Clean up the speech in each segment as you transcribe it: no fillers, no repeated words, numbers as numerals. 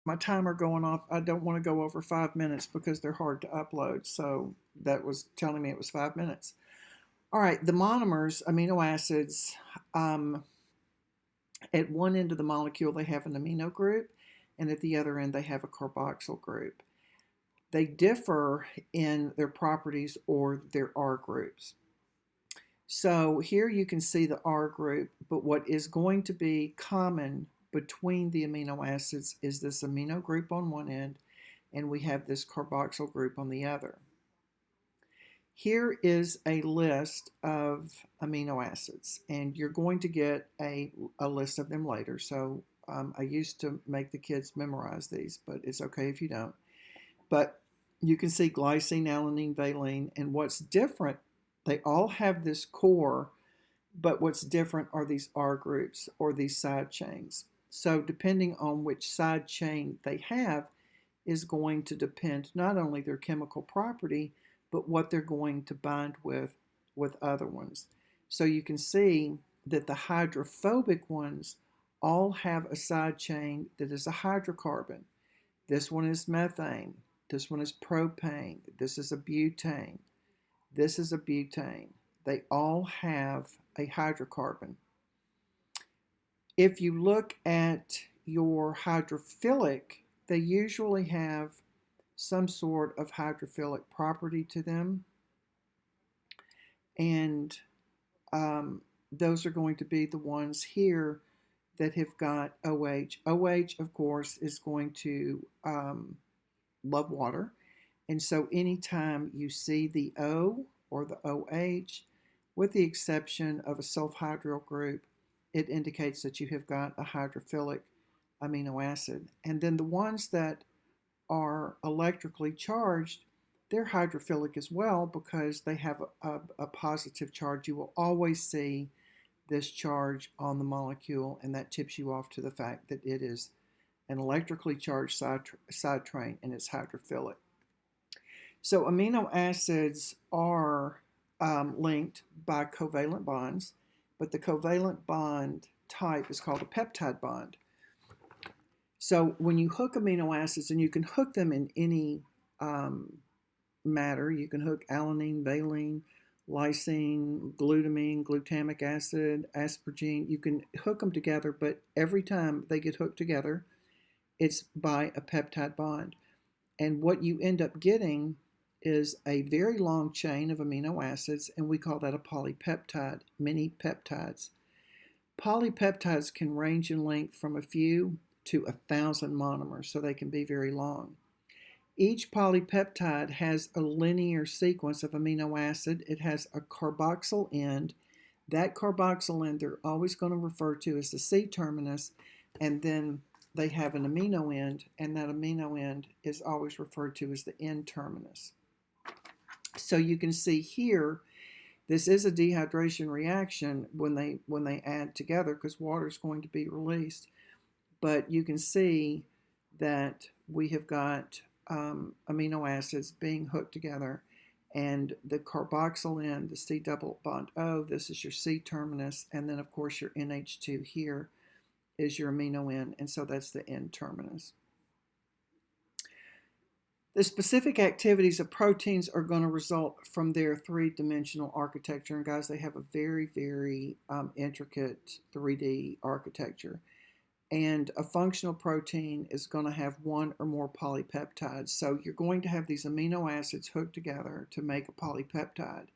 my timer going off. I don't want to go over 5 minutes because they're hard to upload. So that was telling me it was 5 minutes. All right, the monomers, amino acids, at one end of the molecule, they have an amino group, and at the other end, they have a carboxyl group. They differ in their properties or their R groups. So here you can see the R group, but what is going to be common between the amino acids is this amino group on one end, and we have this carboxyl group on the other. Here is a list of amino acids, and you're going to get a list of them later. So I used to make the kids memorize these, but it's okay if you don't. But you can see glycine, alanine, valine, and what's different, they all have this core, but what's different are these R groups or these side chains. So depending on which side chain they have is going to depend not only their chemical property, but what they're going to bind with other ones. So you can see that the hydrophobic ones all have a side chain that is a hydrocarbon. This one is methane. This one is propane. This is a butane. This is a butane. They all have a hydrocarbon. If you look at your hydrophilic, they usually have some sort of hydrophilic property to them. And those are going to be the ones here that have got OH. OH, of course, is going to love water. And so anytime you see the O or the OH, with the exception of a sulfhydryl group, it indicates that you have got a hydrophilic amino acid. And then the ones that are electrically charged, they're hydrophilic as well because they have a positive charge. You will always see this charge on the molecule, and that tips you off to the fact that it is an electrically charged side train and it's hydrophilic. So amino acids are linked by covalent bonds, but the covalent bond type is called a peptide bond. So when you hook amino acids, and you can hook them in any matter, you can hook alanine, valine, lysine, glutamine, glutamic acid, asparagine, you can hook them together, but every time they get hooked together, it's by a peptide bond. And what you end up getting is a very long chain of amino acids, and we call that a polypeptide, many peptides. Polypeptides can range in length from a few to 1,000 monomers, so they can be very long. Each polypeptide has a linear sequence of amino acid. It has a carboxyl end. That carboxyl end they're always going to refer to as the C terminus, and then they have an amino end, and that amino end is always referred to as the N terminus. So you can see here, this is a dehydration reaction when they add together because water is going to be released. But you can see that we have got amino acids being hooked together, and the carboxyl end, the C double bond O, this is your C terminus, and then of course your NH2 here is your amino end, and so that's the N terminus. The specific activities of proteins are going to result from their three-dimensional architecture, and guys, they have a very, very intricate 3D architecture. And a functional protein is going to have one or more polypeptides. So you're going to have these amino acids hooked together to make a polypeptide.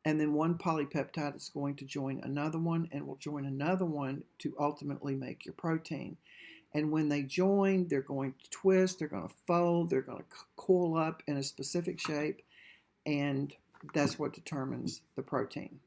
And then one polypeptide is going to join another one and will join another one to ultimately make your protein. And when they join, they're going to twist, they're going to fold, they're going to coil up in a specific shape, and that's what determines the protein.